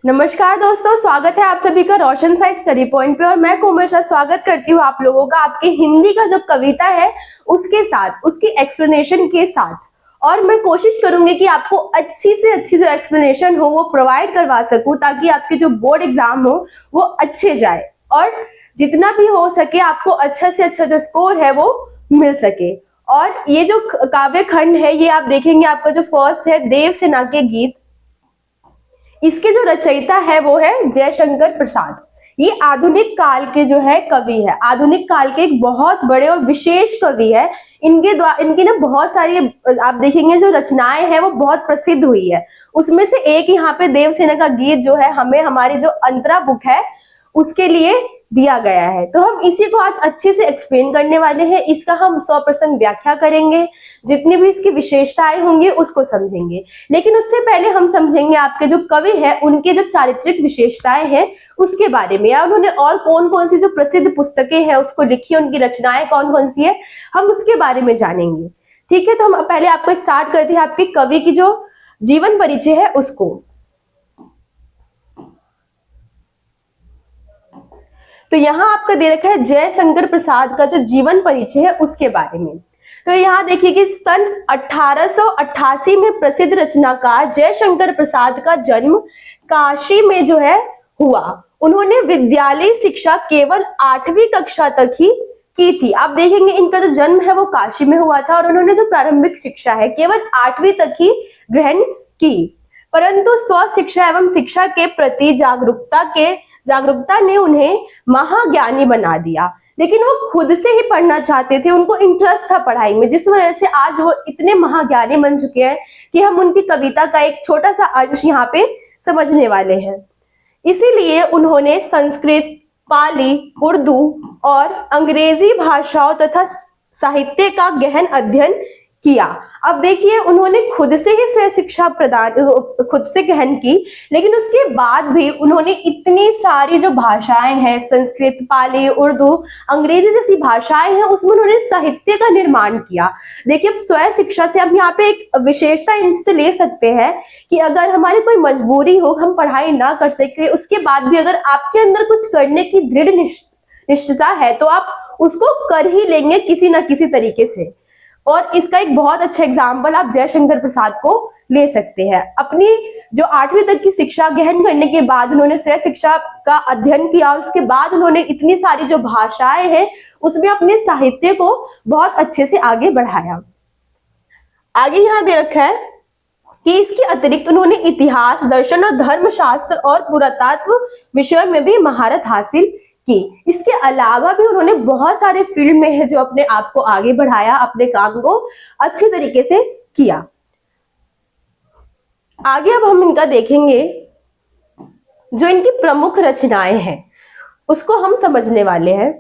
नमस्कार दोस्तों, स्वागत है आप सभी का रोशन साइंस स्टडी पॉइंट पे। और मैं कोमल शाह स्वागत करती हूँ आप लोगों का आपके हिंदी का जो कविता है उसके साथ, उसकी एक्सप्लेनेशन के साथ। और मैं कोशिश करूंगी कि आपको अच्छी से अच्छी जो एक्सप्लेनेशन हो वो प्रोवाइड करवा सकूं, ताकि आपके जो बोर्ड एग्जाम हो वो अच्छे जाए और जितना भी हो सके आपको अच्छा से अच्छा जो स्कोर है वो मिल सके। और ये जो काव्य खंड है ये आप देखेंगे, आपका जो फर्स्ट है देव सेना के गीत, इसके जो रचयिता है वो है जयशंकर प्रसाद। ये आधुनिक काल के जो है कवि है, आधुनिक काल के एक बहुत बड़े और विशेष कवि है। इनकी ना बहुत सारी आप देखेंगे जो रचनाएं हैं वो बहुत प्रसिद्ध हुई है। उसमें से एक यहाँ पे देवसेना का गीत जो है हमें हमारी जो अंतरा बुक है उसके लिए दिया गया है। तो हम इसी को आज अच्छे से एक्सप्लेन करने वाले हैं, इसका हम 100% व्याख्या करेंगे, जितनी भी इसकी विशेषताएं होंगी उसको समझेंगे। लेकिन उससे पहले हम समझेंगे आपके जो कवि है उनके जो चारित्रिक विशेषताएं हैं उसके बारे में, या उन्होंने और कौन कौन सी जो प्रसिद्ध पुस्तकें हैं उसको लिखी, उनकी रचनाएं कौन कौन सी है, हम उसके बारे में जानेंगे। ठीक है, तो हम पहले आपको स्टार्ट करते हैं आपके कवि की जो जीवन परिचय है उसको। तो यहाँ आपका दे रखा है जयशंकर प्रसाद का जो जीवन परिचय है उसके बारे में। तो यहाँ देखिए कि सन 1888 में प्रसिद्ध रचनाकार जयशंकर प्रसाद का जन्म काशी में जो है हुआ। उन्होंने विद्यालय शिक्षा केवल 8वीं कक्षा तक ही की थी। आप देखेंगे इनका जो जन्म है वो काशी में हुआ था और उन्होंने जो प्रारंभिक शिक्षा है केवल 8वीं तक ही ग्रहण की। परंतु स्व शिक्षा एवं शिक्षा के प्रति जागरूकता ने उन्हें महाज्ञानी बना दिया। लेकिन वो खुद से ही पढ़ना चाहते थे, उनको इंटरेस्ट था पढ़ाई में, जिस वजह से आज वो इतने महाज्ञानी बन चुके हैं कि हम उनकी कविता का एक छोटा सा अंश यहाँ पे समझने वाले हैं। इसीलिए उन्होंने संस्कृत, पाली, उर्दू और अंग्रेजी भाषाओं तथा साहित्य का गहन अध्ययन किया। अब देखिए उन्होंने खुद से ही स्वयं शिक्षा खुद से गहन की, लेकिन उसके बाद भी उन्होंने इतनी सारी जो भाषाएं हैं, संस्कृत, पाली, उर्दू, अंग्रेजी जैसी भाषाएं हैं, उसमें उन्होंने साहित्य का निर्माण किया। देखिए अब स्वयं शिक्षा से हम यहाँ पे एक विशेषता इनसे ले सकते हैं कि अगर हमारी कोई मजबूरी हो, हम पढ़ाई ना कर सके, उसके बाद भी अगर आपके अंदर कुछ करने की दृढ़ निश्चयता है तो आप उसको कर ही लेंगे किसी ना किसी तरीके से। और इसका एक बहुत अच्छा एग्जाम्पल आप जयशंकर प्रसाद को ले सकते हैं। अपनी जो 8वीं तक की शिक्षा ग्रहण करने के बाद उन्होंने स्वयं शिक्षा का अध्ययन किया और उसके बाद उन्होंने इतनी सारी जो भाषाएं हैं उसमें अपने साहित्य को बहुत अच्छे से आगे बढ़ाया। आगे यहाँ दे रखा है कि इसके अतिरिक्त उन्होंने इतिहास, दर्शन और धर्मशास्त्र और पुरातत्व विषयों में भी महारत हासिल की। इसके अलावा भी उन्होंने बहुत सारे फील्ड में है जो अपने आप को आगे बढ़ाया, अपने काम को अच्छी तरीके से किया। आगे अब हम इनका देखेंगे जो इनकी प्रमुख रचनाएं हैं उसको हम समझने वाले हैं।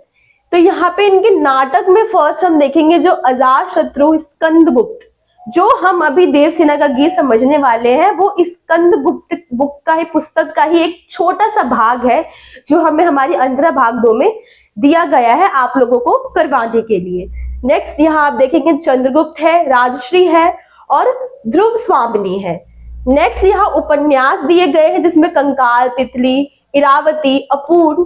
तो यहाँ पे इनके नाटक में फर्स्ट हम देखेंगे जो अजातशत्रु स्कंदगुप्त, जो हम अभी देवसेना का गीत समझने वाले हैं वो स्कंदगुप्त बुक का ही, पुस्तक का ही एक छोटा सा भाग है जो हमें हमारी अंतरा भाग 2 में दिया गया है आप लोगों को करवाने के लिए। नेक्स्ट यहाँ आप देखेंगे चंद्रगुप्त है, राजश्री है और ध्रुव स्वामिनी है। नेक्स्ट यहाँ उपन्यास दिए गए हैं जिसमें कंकाल, तितली, इरावती, अपूर्ण,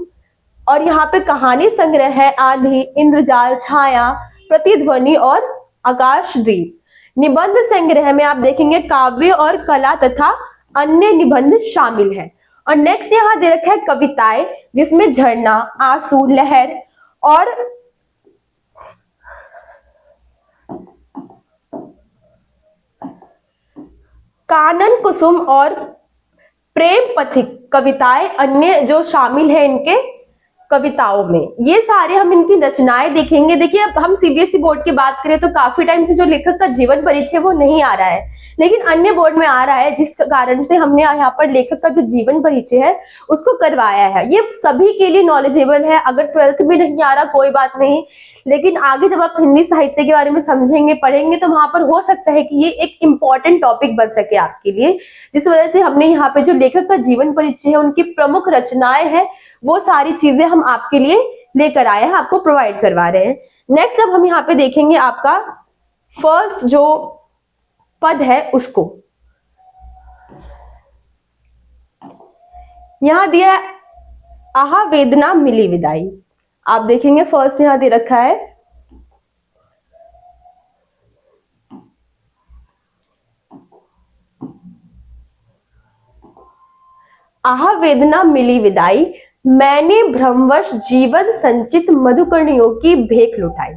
और यहाँ पे कहानी संग्रह है आंधी, इंद्रजाल, छाया, प्रतिध्वनि और आकाशद्वीप। निबंध संग्रह में आप देखेंगे काव्य और कला तथा अन्य निबंध शामिल है। और नेक्स्ट यहाँ दे रखा है कविताएं जिसमें झरना, आंसू, लहर और कानन कुसुम और प्रेम पथिक कविताएं अन्य जो शामिल है इनके कविताओं में। ये सारे हम इनकी रचनाएं देखेंगे। देखिए अब हम सीबीएसई बोर्ड की बात करें तो काफी टाइम से जो लेखक का जीवन परिचय वो नहीं आ रहा है, लेकिन अन्य बोर्ड में आ रहा है, जिस कारण से हमने यहाँ पर लेखक का जो जीवन परिचय है उसको करवाया है। ये सभी के लिए नॉलेजेबल है, अगर 12th में नहीं आ रहा कोई बात नहीं, लेकिन आगे जब आप हिंदी साहित्य के बारे में समझेंगे, पढ़ेंगे तो वहां पर हो सकता है कि ये एक इंपॉर्टेंट टॉपिक बन सके आपके लिए, जिस वजह से हमने यहाँ पे जो लेखक का जीवन परिचय है, उनकी प्रमुख रचनाएं हैं, वो सारी चीजें हम आपके लिए लेकर आए हैं, आपको प्रोवाइड करवा रहे हैं। नेक्स्ट अब हम यहाँ पे देखेंगे आपका फर्स्ट जो पद है उसको। यहाँ दिया है आहा वेदना मिली विदाई। आप देखेंगे फर्स्ट यहाँ दे रखा है आहा वेदना मिली विदाई, मैंने भ्रमवश जीवन संचित मधुकर्णियों की भेंट लुटाई।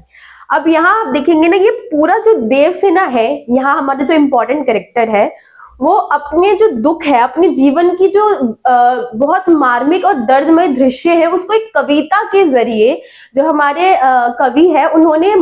अब यहाँ आप देखेंगे ना, ये पूरा जो देवसेना है, यहाँ हमारा जो इंपॉर्टेंट कैरेक्टर है, वो अपने जो दुख है, अपने जीवन की जो बहुत मार्मिक और दर्दमय दृश्य है, उसको एक कविता के जरिए जो हमारे कवि है, उन्होंने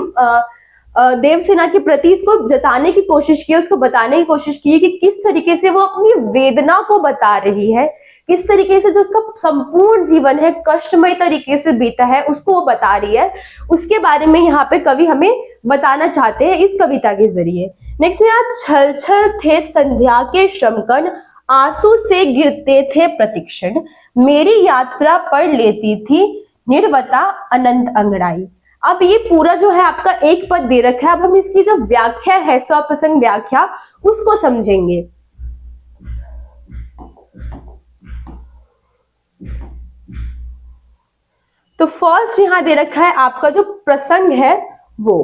देवसेना के प्रति इसको जताने की कोशिश की, उसको बताने की कोशिश की कि किस तरीके से वो अपनी वेदना को बता रही है, किस तरीके से जो उसका संपूर्ण जीवन है कष्टमय तरीके से बीता है उसको वो बता रही है। उसके बारे में यहाँ पे कवि हमें बताना चाहते हैं इस कविता के जरिए। नेक्स्ट यहाँ छल छल थे संध्या के श्रमकण, आंसू से गिरते थे प्रतिक्षण, मेरी यात्रा पढ़ लेती थी निर्वता अनंत अंगड़ाई। अब ये पूरा जो है आपका एक पद दे रखा है, अब हम इसकी जो व्याख्या है, स्वप्रसंग व्याख्या, उसको समझेंगे। तो फर्स्ट यहां दे रखा है आपका जो प्रसंग है वो।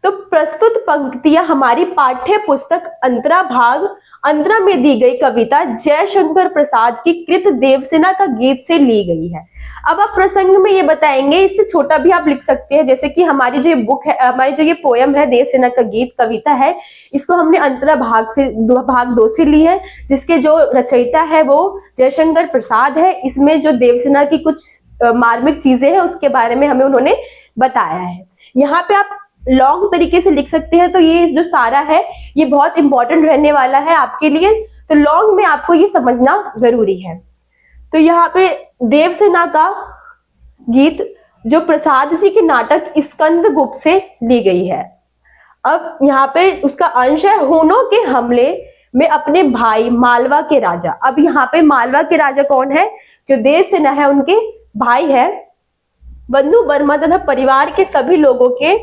तो प्रस्तुत पंक्तियां हमारी पाठ्य पुस्तक अंतरा भाग अंतरा में दी गई कविता जयशंकर प्रसाद की कृत देवसेना का गीत से ली गई है। अब आप प्रसंग में ये बताएंगे, इससे छोटा भी आप लिख सकते हैं, जैसे कि हमारी जो बुक है, हमारी जो ये पोयम है देवसेना का गीत कविता है, इसको हमने अंतरा भाग 2 से ली है, जिसके जो रचयिता है वो जयशंकर प्रसाद है। इसमें जो देवसेना की कुछ मार्मिक चीजें हैं उसके बारे में हमें उन्होंने बताया है। यहाँ पे आप लॉन्ग तरीके से लिख सकते हैं, तो ये जो सारा है ये बहुत इंपॉर्टेंट रहने वाला है आपके लिए, तो लॉन्ग में आपको ये समझना जरूरी है। तो यहाँ पे देवसेना का गीत जो प्रसाद जी के नाटक स्कंद गुप्त से ली गई है। अब यहाँ पे उसका अंश है हुनों के हमले में अपने भाई मालवा के राजा। अब यहाँ पे मालवा के राजा कौन है? जो देवसेना है उनके भाई है। बंधु बर्मा तथा परिवार के सभी लोगों के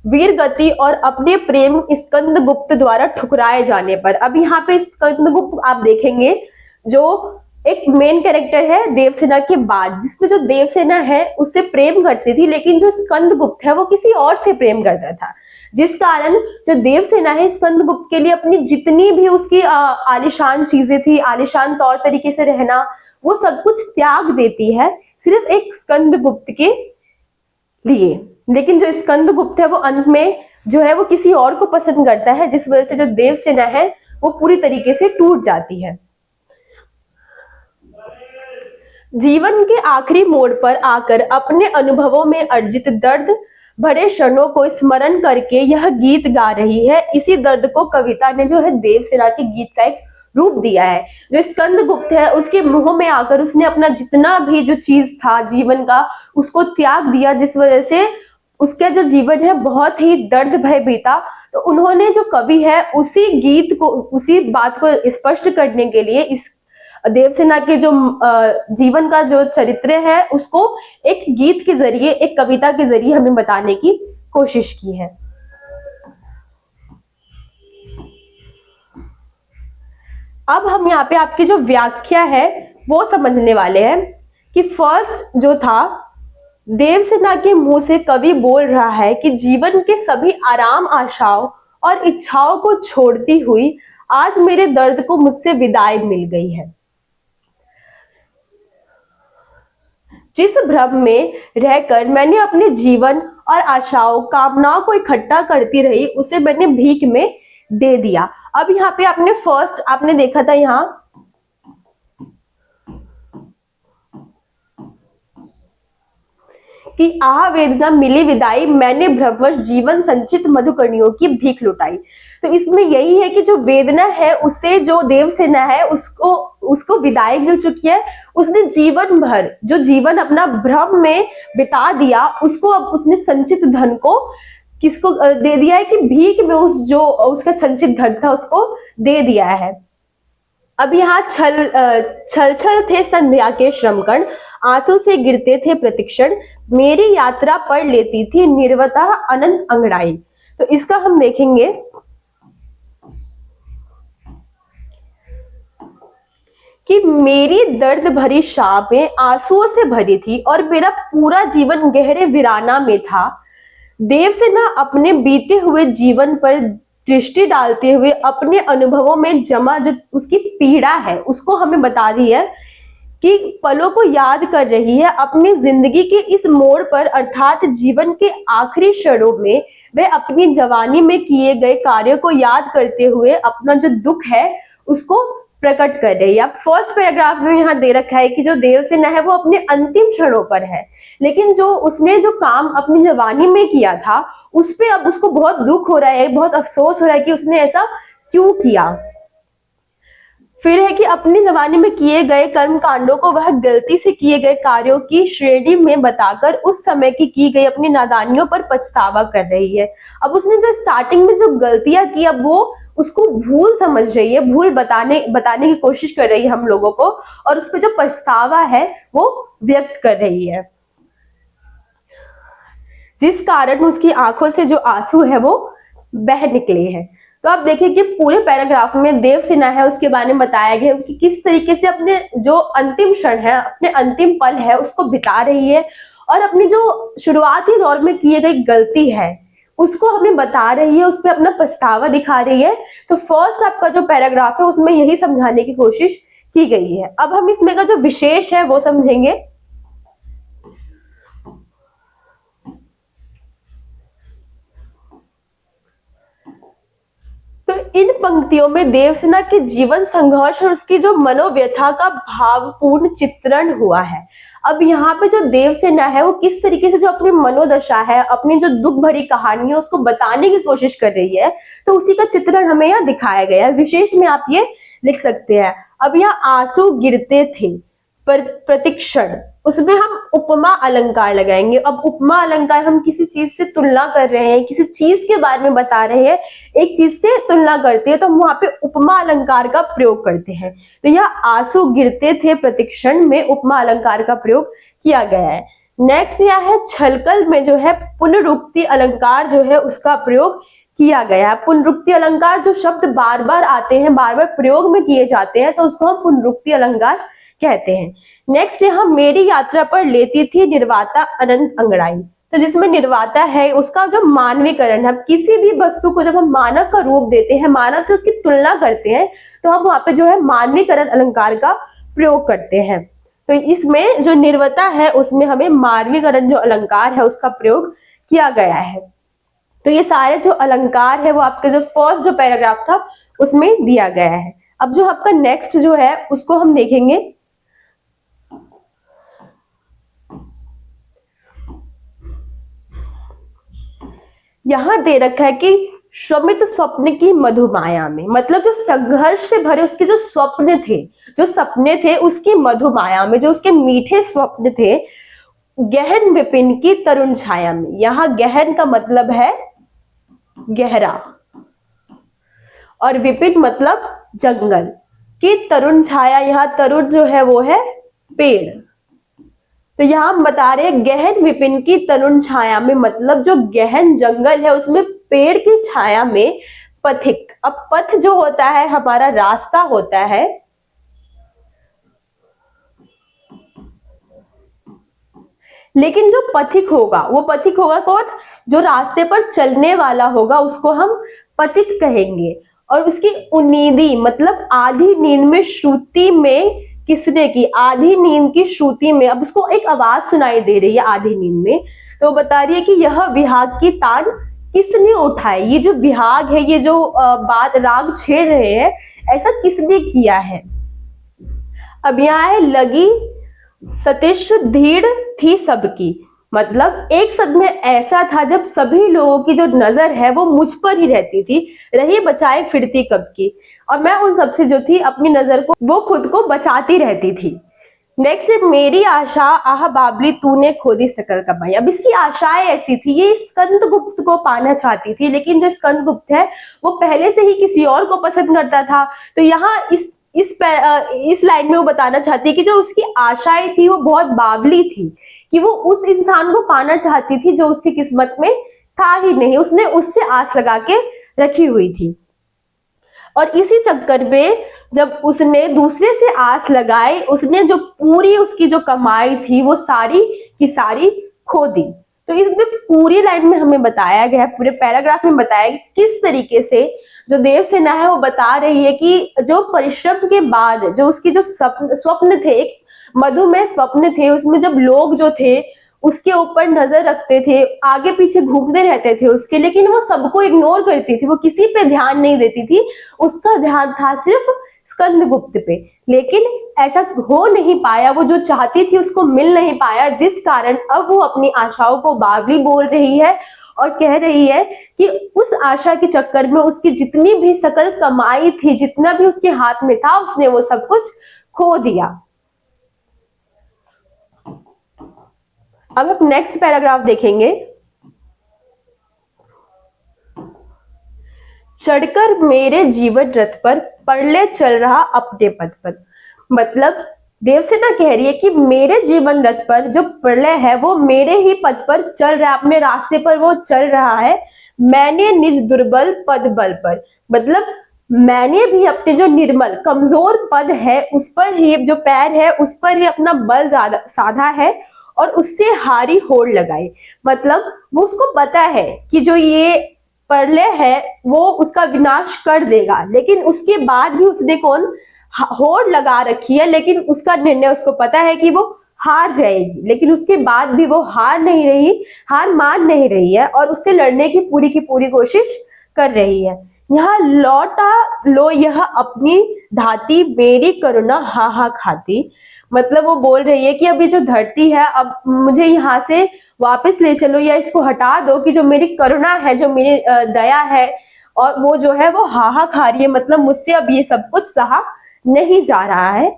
वीर गति और अपने प्रेम स्कंद गुप्त द्वारा ठुकराए जाने पर। अब यहाँ पे स्कंद गुप्त आप देखेंगे जो एक मेन कैरेक्टर है देवसेना के बाद, जिसमें जो देवसेना है उससे प्रेम करती थी, लेकिन जो स्कंद गुप्त है वो किसी और से प्रेम करता था, जिस कारण जो देवसेना है स्कंद गुप्त के लिए अपनी जितनी भी उसकी आलिशान चीजें थी, आलिशान तौर तरीके से रहना, वो सब कुछ त्याग देती है सिर्फ एक स्कंद गुप्त के लिए। लेकिन जो स्कंद गुप्त है वो अंत में जो है वो किसी और को पसंद करता है, जिस वजह से जो देवसेना है वो पूरी तरीके से टूट जाती है। जीवन के आखिरी मोड़ पर आकर अपने अनुभवों में अर्जित दर्द भरे क्षणों को स्मरण करके यह गीत गा रही है। इसी दर्द को कविता ने जो है देवसेना के गीत का एक रूप दिया है। जो स्कंद गुप्त है उसके मुंह में आकर उसने अपना जितना भी जो चीज था जीवन का उसको त्याग दिया, जिस वजह से उसका जो जीवन है बहुत ही दर्द भय बीता। तो उन्होंने जो कवि है उसी गीत को, उसी बात को स्पष्ट करने के लिए इस देवसेना के जो जीवन का जो चरित्र है उसको एक गीत के जरिए, एक कविता के जरिए हमें बताने की कोशिश की है। अब हम यहाँ पे आपकी जो व्याख्या है वो समझने वाले हैं कि फर्स्ट जो था, देवसेना के मुंह से कवि बोल रहा है कि जीवन के सभी आराम आशाओं और इच्छाओं को छोड़ती हुई आज मेरे दर्द को मुझसे विदाई मिल गई है। जिस भ्रम में रहकर मैंने अपने जीवन और आशाओं कामनाओं को इकट्ठा करती रही उसे मैंने भीख में दे दिया। अब यहाँ पे आपने फर्स्ट आपने देखा था यहाँ कि आह वेदना मिली विदाई, मैंने भ्रमवश जीवन संचित मधुकर्णियों की भीख लुटाई। तो इसमें यही है कि जो वेदना है उससे जो देवसेना है उसको विदाई मिल चुकी है। उसने जीवन भर जो जीवन अपना भ्रम में बिता दिया उसको अब उसने संचित धन को किसको दे दिया है कि भीख में जो उसका संचित धन था उसको दे दिया है। अब यहाँ छल छल थे संध्या के श्रमकण, आंसू से गिरते थे प्रतिक्षण, मेरी यात्रा पढ़ लेती थी निर्वता अनंत अंगड़ाई। तो इसका हम देखेंगे कि मेरी दर्द भरी शामें आंसुओं से भरी थी और मेरा पूरा जीवन गहरे वीराना में था। देवसेना अपने बीते हुए जीवन पर दृष्टि डालते हुए अपने अनुभवों में जमा जो उसकी पीड़ा है उसको हमें बता रही है कि पलों को याद कर रही है। अपनी जिंदगी के इस मोड़ पर अर्थात जीवन के आखिरी क्षणों में वह अपनी जवानी में किए गए कार्यों को याद करते हुए अपना जो दुख है उसको प्रकट कर रही है। अब फर्स्ट पैराग्राफ में यहाँ दे रखा है कि जो देवसेना है वो अपने अंतिम क्षणों पर है, लेकिन जो उसने जो काम अपनी जवानी में किया था उस पे अब उसको बहुत दुख हो रहा है, बहुत अफसोस हो रहा है कि उसने ऐसा क्यों किया। फिर है कि अपनी जवानी में किए गए कर्म कांडों को वह गलती से किए गए कार्यों की श्रेणी में बताकर उस समय की गई अपनी नादानियों पर पछतावा कर रही है। अब उसने जो स्टार्टिंग में जो गलतियां की अब वो उसको भूल समझ रही है, भूल बताने की कोशिश कर रही है हम लोगों को, और उस पर जो पछतावा है वो व्यक्त कर रही है, जिस कारण उसकी आंखों से जो आंसू है वो बह निकले हैं। तो आप देखिए कि पूरे पैराग्राफ में देवसेना है उसके बारे में बताया गया कि किस तरीके से अपने जो अंतिम क्षण है, अपने अंतिम पल है उसको बिता रही है और अपनी जो शुरुआती दौर में किए गई गलती है उसको हमें बता रही है, उस पर अपना पछतावा दिखा रही है। तो फर्स्ट आपका जो पैराग्राफ है उसमें यही समझाने की कोशिश की गई है। अब हम इसमें का जो विशेष है वो समझेंगे। तो इन पंक्तियों में देवसेना के जीवन संघर्ष और उसकी जो मनोव्यथा का भावपूर्ण चित्रण हुआ है। अब यहाँ पे जो देवसेना है वो किस तरीके से जो अपनी मनोदशा है, अपनी जो दुख भरी कहानी है उसको बताने की कोशिश कर रही है, तो उसी का चित्रण हमें यहाँ दिखाया गया है। विशेष में आप ये लिख सकते हैं। अब यहाँ आंसू गिरते थे पर प्रतिक्षण, उसमें हम उपमा अलंकार लगाएंगे। अब उपमा अलंकार हम किसी चीज से तुलना कर रहे हैं, किसी चीज के बारे में बता रहे हैं, एक चीज से तुलना करते हैं तो हम वहां पे उपमा अलंकार का प्रयोग करते हैं। तो यह आंसू गिरते थे प्रतिक्षण में उपमा अलंकार का प्रयोग किया गया है। नेक्स्ट यह है छलकल में जो है पुनरुक्ति अलंकार जो है उसका प्रयोग किया गया है। पुनरुक्ति अलंकार जो शब्द बार बार आते हैं, बार बार प्रयोग में किए जाते हैं, तो उसको हम पुनरुक्ति अलंकार कहते हैं। नेक्स्ट यहाँ मेरी यात्रा पर लेती थी निर्वाता अनंत अंगड़ाई, तो जिसमें निर्वाता है उसका जो मानवीकरण है। किसी भी वस्तु को जब हम मानव का रूप देते हैं, मानव से उसकी तुलना करते हैं, तो हम वहां पे जो है मानवीकरण अलंकार का प्रयोग करते हैं। तो इसमें जो निर्वता है उसमें हमें मानवीकरण जो अलंकार है उसका प्रयोग किया गया है। तो ये सारे जो अलंकार है वो आपके जो फर्स्ट जो पैराग्राफ था उसमें दिया गया है। अब जो आपका नेक्स्ट जो है उसको हम देखेंगे। यहां दे रखा है कि श्रमित स्वप्न की मधुमाया में, मतलब जो संघर्ष से भरे उसके जो स्वप्न थे, जो सपने थे उसकी मधुमाया में, जो उसके मीठे स्वप्न थे, गहन विपिन की तरुण छाया में। यहां गहन का मतलब है गहरा और विपिन मतलब जंगल की तरुण छाया, यहाँ तरुण जो है वो है पेड़। तो यहाँ हम बता रहे हैं गहन विपिन की तरुण छाया में, मतलब जो गहन जंगल है उसमें पेड़ की छाया में पथिक। अब पथ जो होता है हमारा रास्ता होता है, लेकिन जो पथिक होगा वो पथिक होगा कौन? जो रास्ते पर चलने वाला होगा उसको हम पथिक कहेंगे। और उसकी उन्नीदी मतलब आधी नींद में श्रुति में, किसने की? आधी नींद की श्रुति में। अब उसको एक आवाज सुनाई दे रही है आधी नींद में, तो बता रही है कि यह विहाग की तान किसने उठाई। ये जो विहाग है, ये जो बात राग छेड़ रहे हैं, ऐसा किसने किया है। अब यहाँ है लगी सतिश धीड़ थी सबकी, मतलब एक समय ऐसा था जब सभी लोगों की जो नजर है वो मुझ पर ही रहती थी, रही बचाए फिरती कब की, और मैं उन सबसे जो थी अपनी नजर को वो खुद को बचाती रहती थी। नेक्स्ट है मेरी आशा आह बाबली तूने खोदी सकल कमाई। अब इसकी आशाएं ऐसी थी, ये स्कंदगुप्त को पाना चाहती थी, लेकिन जो स्कंदगुप्त है वो पहले से ही किसी और को पसंद करता था। तो यहाँ इस लाइन में वो बताना चाहती है कि जो उसकी आशाएं थी वो बहुत बावली थी, कि वो उस इंसान को पाना चाहती थी जो उसकी किस्मत में था ही नहीं, उसने उससे आस लगा के रखी हुई थी। और इसी चक्कर में जब उसने दूसरे से आस लगाई, उसने जो पूरी उसकी जो कमाई थी वो सारी की सारी खो दी। तो इसमें पूरी लाइन में हमें बताया गया है, पूरे पैराग्राफ में बताया गया किस तरीके से जो देवसेना है वो बता रही है कि जो परिश्रम के बाद जो उसकी जो स्वप्न थे, एक मधुमेह स्वप्न थे, उसमें जब लोग जो थे उसके ऊपर नजर रखते थे, आगे पीछे घूमते रहते थे उसके, लेकिन वो सबको इग्नोर करती थी, वो किसी पे ध्यान नहीं देती थी, उसका ध्यान था सिर्फ स्कंदगुप्त पे। लेकिन ऐसा हो नहीं पाया, वो जो चाहती थी उसको मिल नहीं पाया, जिस कारण अब वो अपनी आशाओं को बावली बोल रही है और कह रही है कि उस आशा के चक्कर में उसकी जितनी भी सकल कमाई थी, जितना भी उसके हाथ में था, उसने वो सब कुछ खो दिया। अब हम नेक्स्ट पैराग्राफ देखेंगे। चढ़कर मेरे जीवन रथ पर परले चल रहा अपने पद पर। मतलब देवसेना कह रही है कि मेरे जीवन रथ पर जो प्रलय है वो मेरे ही पद पर चल रहा है, अपने रास्ते पर वो चल रहा है। मैंने निज दुर्बल पद बल पर, मतलब मैंने भी अपने जो निर्मल कमजोर पद है उस पर ही, जो पैर है उस पर ही अपना बल ज्यादा साधा है और उससे हारी होड़ लगाई। मतलब वो उसको पता है कि जो ये प्रलय है वो उसका विनाश कर देगा, लेकिन उसके बाद भी उसने होड़ लगा रखी है, लेकिन उसका निर्णय उसको पता है कि वो हार जाएगी, लेकिन उसके बाद भी वो हार मान नहीं रही है और उससे लड़ने की पूरी कोशिश कर रही है। यहाँ लौटा लो यह अपनी धाती, मेरी करुणा हा हा खाती। मतलब वो बोल रही है कि अभी जो धरती है, अब मुझे यहाँ से वापस ले चलो या इसको हटा दो, कि जो मेरी करुणा है, जो मेरी दया है, और वो जो है वो हाहा खा रही है, मतलब मुझसे अब ये सब कुछ सहा नहीं जा रहा है।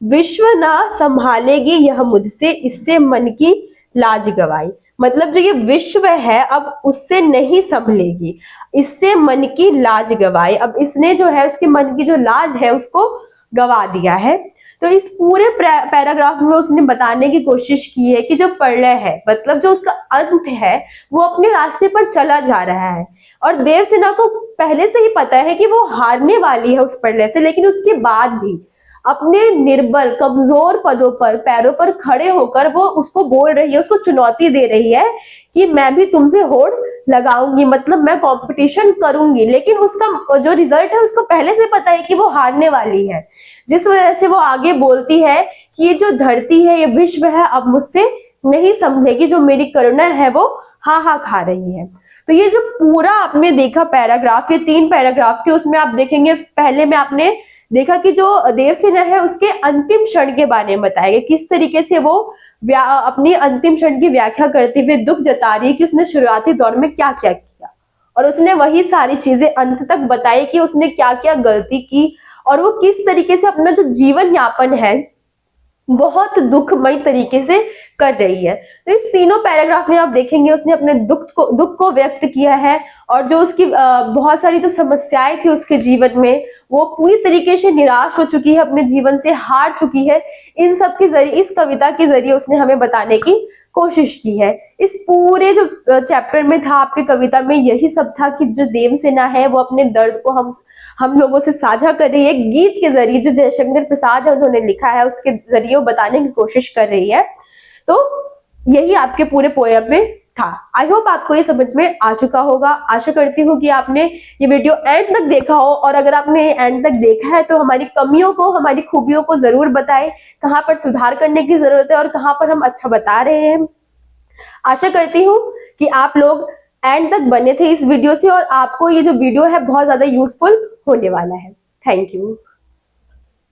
विश्व ना संभालेगी यह मुझसे, इससे मन की लाज गवाई। मतलब जो ये विश्व है अब उससे नहीं संभलेगी, इससे मन की लाज गवाई। अब इसने जो है उसके मन की जो लाज है उसको गवा दिया है। तो इस पूरे पैराग्राफ में उसने बताने की कोशिश की है कि जो प्रलय है, मतलब जो उसका अंत है, वो अपने रास्ते पर चला जा रहा है और देवसेना को पहले से ही पता है कि वो हारने वाली है उस प्रलय से, लेकिन उसके बाद भी अपने निर्बल कमजोर पदों पर, पैरों पर खड़े होकर वो उसको बोल रही है, उसको चुनौती दे रही है कि मैं भी तुमसे होड़ लगाऊंगी, मतलब मैं कंपटीशन करूंगी। लेकिन उसका जो रिजल्ट है उसको पहले से पता है कि वो हारने वाली है, जिस वजह से वो आगे बोलती है कि ये जो धरती है, ये विश्व है, अब मुझसे नहीं संभलेगी, जो मेरी करुणा है वो हा खा रही है। तो ये जो पूरा आपने देखा पैराग्राफ, ये 3 पैराग्राफ थे, उसमें आप देखेंगे पहले में आपने देखा कि जो देवसेना है उसके अंतिम क्षण के बारे में बताया गया, किस तरीके से वो अपनी अंतिम क्षण की व्याख्या करते हुए दुख जता रही है कि उसने शुरुआती दौर में क्या क्या किया, और उसने वही सारी चीजें अंत तक बताई कि उसने क्या क्या गलती की और वो किस तरीके से अपना जो जीवन यापन है बहुत दुखमय तरीके से कर रही है। तो इस तीनों पैराग्राफ में आप देखेंगे उसने अपने दुख को व्यक्त किया है, और जो उसकी बहुत सारी जो समस्याएं थी उसके जीवन में, वो पूरी तरीके से निराश हो चुकी है, अपने जीवन से हार चुकी है। इन सब के जरिए, इस कविता के जरिए उसने हमें बताने की कोशिश की है। इस पूरे जो चैप्टर में था आपके कविता में यही सब था कि जो देवसेना है वो अपने दर्द को हम लोगों से साझा कर रही है, गीत के जरिए जो जयशंकर प्रसाद है उन्होंने लिखा है उसके जरिए वो बताने की कोशिश कर रही है। तो यही आपके पूरे पोयम में था। आई होप आपको ये समझ में आ चुका होगा। आशा करती हूँ कि आपने ये वीडियो एंड तक देखा हो, और अगर आपने एंड तक देखा है तो हमारी कमियों को, हमारी खूबियों को जरूर बताएं, कहाँ पर सुधार करने की जरूरत है और कहाँ पर हम अच्छा बता रहे हैं। आशा करती हूँ कि आप लोग एंड तक बने थे इस वीडियो से और आपको ये जो वीडियो है बहुत ज्यादा यूजफुल होने वाला है। Thank you.